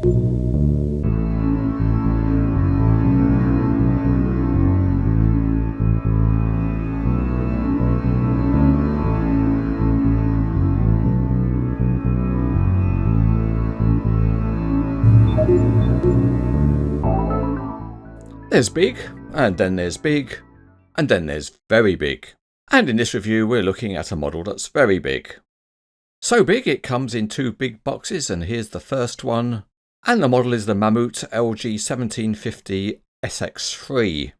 There's big, and then there's big, and then there's very big. And in this review we're looking at a model that's very big. So big it comes in two big boxes, and here's the first one. And the model is the Mammoet LG1750 SX3.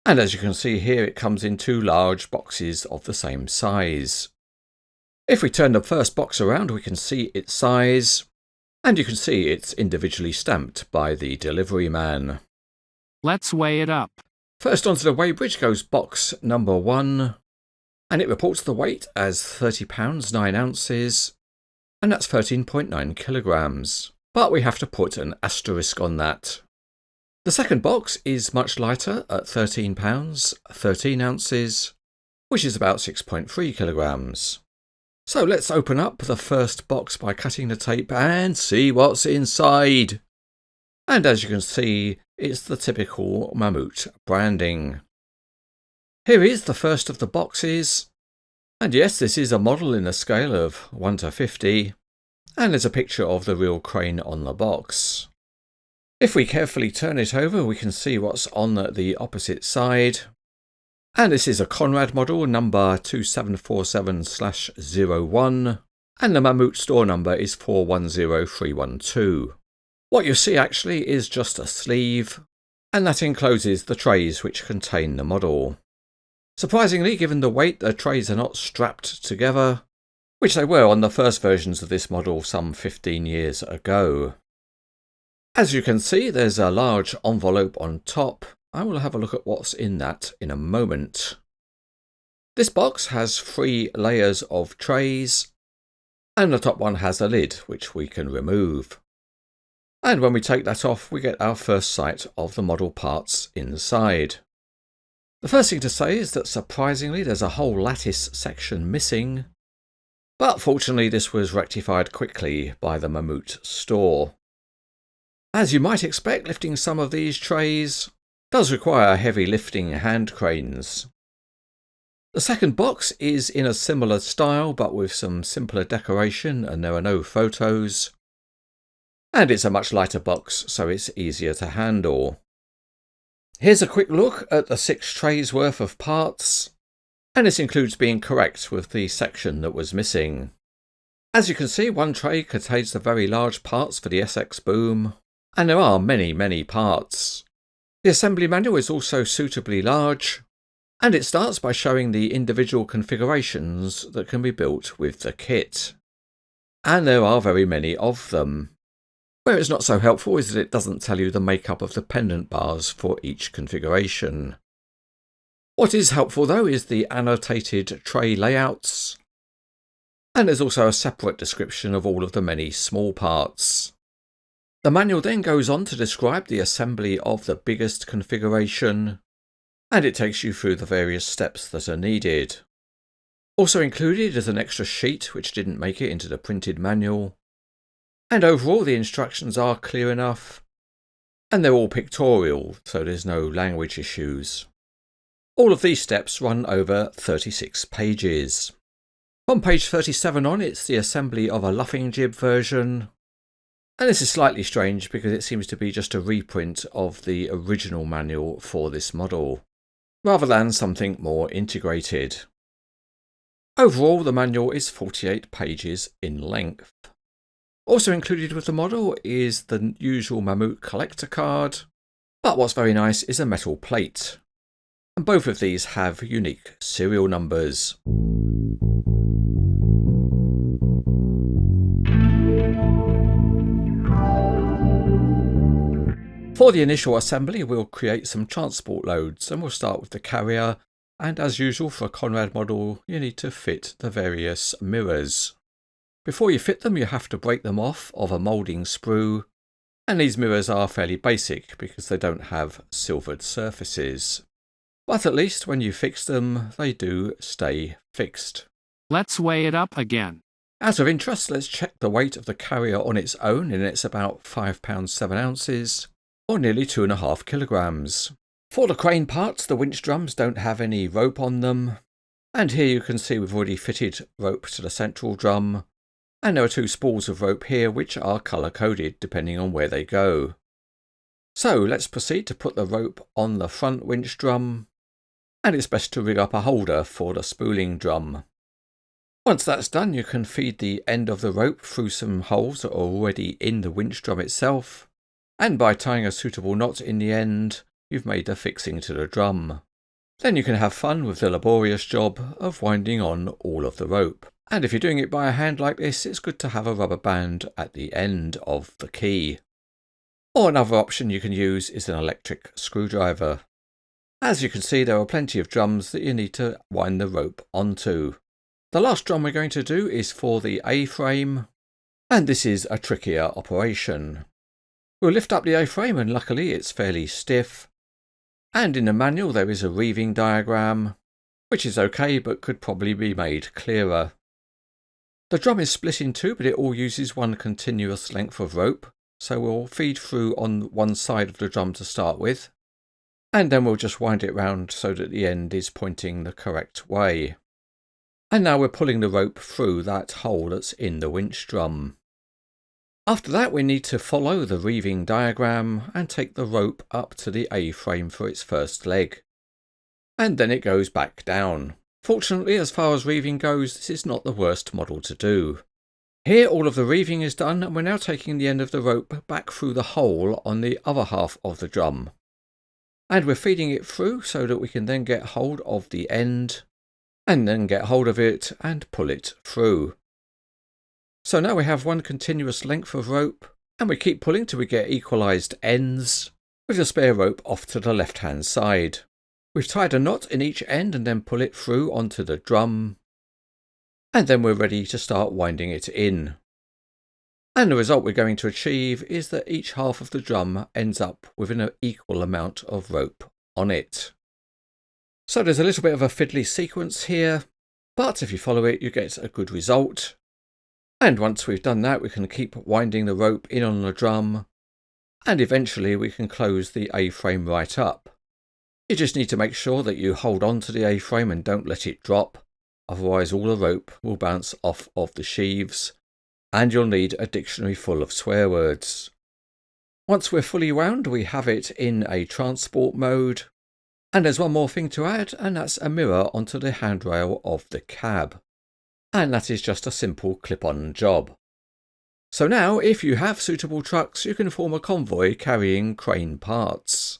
And as you can see here, it comes in two large boxes of the same size. If we turn the first box around, we can see its size, and you can see it's individually stamped by the delivery man. Let's weigh it up. First onto the weighbridge goes box number 1, and it reports the weight as 30 pounds 9 ounces, and that's 13.9 kilograms. But we have to put an asterisk on that. The second box is much lighter at 13 pounds 13 ounces, which is about 6.3 kilograms. So let's open up the first box by cutting the tape and see what's inside. And as you can see, it's the typical Mammoet branding. Here is the first of the boxes. And yes, this is a model in a scale of 1 to 50. And there's a picture of the real crane on the box. If we carefully turn it over, we can see what's on the opposite side. And this is a Conrad model, number 2747/01. And the Mammoet store number is 410312. What you see actually is just a sleeve, and that encloses the trays which contain the model. Surprisingly, given the weight, the trays are not strapped together, which they were on the first versions of this model some 15 years ago. As you can see, there's a large envelope on top. I will have a look at what's in that in a moment. This box has 3 layers of trays, and the top one has a lid which we can remove. And when we take that off, we get our first sight of the model parts inside. The first thing to say is that surprisingly there's a whole lattice section missing, but fortunately this was rectified quickly by the Mammoet store. As you might expect, lifting some of these trays does require heavy lifting hand cranes. The second box is in a similar style but with some simpler decoration, and there are no photos. And it's a much lighter box, so it's easier to handle. Here's a quick look at the 6 trays worth of parts, and this includes being correct with the section that was missing. As you can see, one tray contains the very large parts for the SX boom, and there are many parts. The assembly manual is also suitably large, and it starts by showing the individual configurations that can be built with the kit. And there are very many of them. Where it's not so helpful is that it doesn't tell you the makeup of the pendant bars for each configuration. What is helpful though is the annotated tray layouts, and there's also a separate description of all of the many small parts. The manual then goes on to describe the assembly of the biggest configuration, and it takes you through the various steps that are needed. Also included is an extra sheet which didn't make it into the printed manual. And overall the instructions are clear enough, and they're all pictorial, so there's no language issues. All of these steps run over 36 pages. On page 37 on, it's the assembly of a luffing jib version, and this is slightly strange because it seems to be just a reprint of the original manual for this model, rather than something more integrated. Overall, the manual is 48 pages in length. Also included with the model is the usual Mammoet collector card, but what's very nice is a metal plate. And both of these have unique serial numbers. For the initial assembly, we'll create some transport loads, and we'll start with the carrier, and as usual for a Conrad model, you need to fit the various mirrors. Before you fit them, you have to break them off of a moulding sprue, and these mirrors are fairly basic because they don't have silvered surfaces. But at least when you fix them, they do stay fixed. Let's weigh it up again. Out of interest, let's check the weight of the carrier on its own, and it's about £5 7 ounces, or nearly 2.5 kilograms. For the crane parts, the winch drums don't have any rope on them, and here you can see we've already fitted rope to the central drum, and there are 2 spools of rope here which are colour coded depending on where they go. So let's proceed to put the rope on the front winch drum, and it's best to rig up a holder for the spooling drum. Once that's done, you can feed the end of the rope through some holes that are already in the winch drum itself, and by tying a suitable knot in the end, you've made a fixing to the drum. Then you can have fun with the laborious job of winding on all of the rope. And if you're doing it by hand like this, it's good to have a rubber band at the end of the key. Or another option you can use is an electric screwdriver. As you can see, there are plenty of drums that you need to wind the rope onto. The last drum we're going to do is for the A-frame, and this is a trickier operation. We'll lift up the A-frame, and luckily it's fairly stiff. And in the manual there is a reaving diagram, which is okay but could probably be made clearer. The drum is split in 2, but it all uses one continuous length of rope, so we'll feed through on one side of the drum to start with, and then we'll just wind it round so that the end is pointing the correct way. And now we're pulling the rope through that hole that's in the winch drum. After that, we need to follow the reaving diagram and take the rope up to the A-frame for its first leg. And then it goes back down. Fortunately, as far as reaving goes, this is not the worst model to do. Here all of the reaving is done, and we're now taking the end of the rope back through the hole on the other half of the drum. And we're feeding it through so that we can then get hold of the end, and then get hold of it and pull it through. So now we have one continuous length of rope, and we keep pulling till we get equalised ends, with the spare rope off to the left hand side. We've tied a knot in each end and then pull it through onto the drum, and then we're ready to start winding it in. And the result we're going to achieve is that each half of the drum ends up with an equal amount of rope on it. So there's a little bit of a fiddly sequence here, but if you follow it you get a good result. And once we've done that, we can keep winding the rope in on the drum, and eventually we can close the A-frame right up. You just need to make sure that you hold on to the A-frame and don't let it drop, otherwise all the rope will bounce off of the sheaves, and you'll need a dictionary full of swear words. Once we're fully wound, we have it in a transport mode, and there's one more thing to add, and that's a mirror onto the handrail of the cab. And that is just a simple clip-on job. So now, if you have suitable trucks, you can form a convoy carrying crane parts.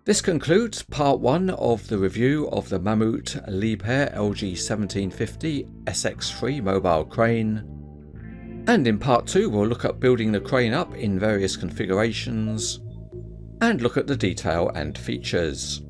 This concludes part 1 of the review of the Mammoet Liebherr LG1750 SX3 mobile crane. And in part 2 we'll look at building the crane up in various configurations and look at the detail and features.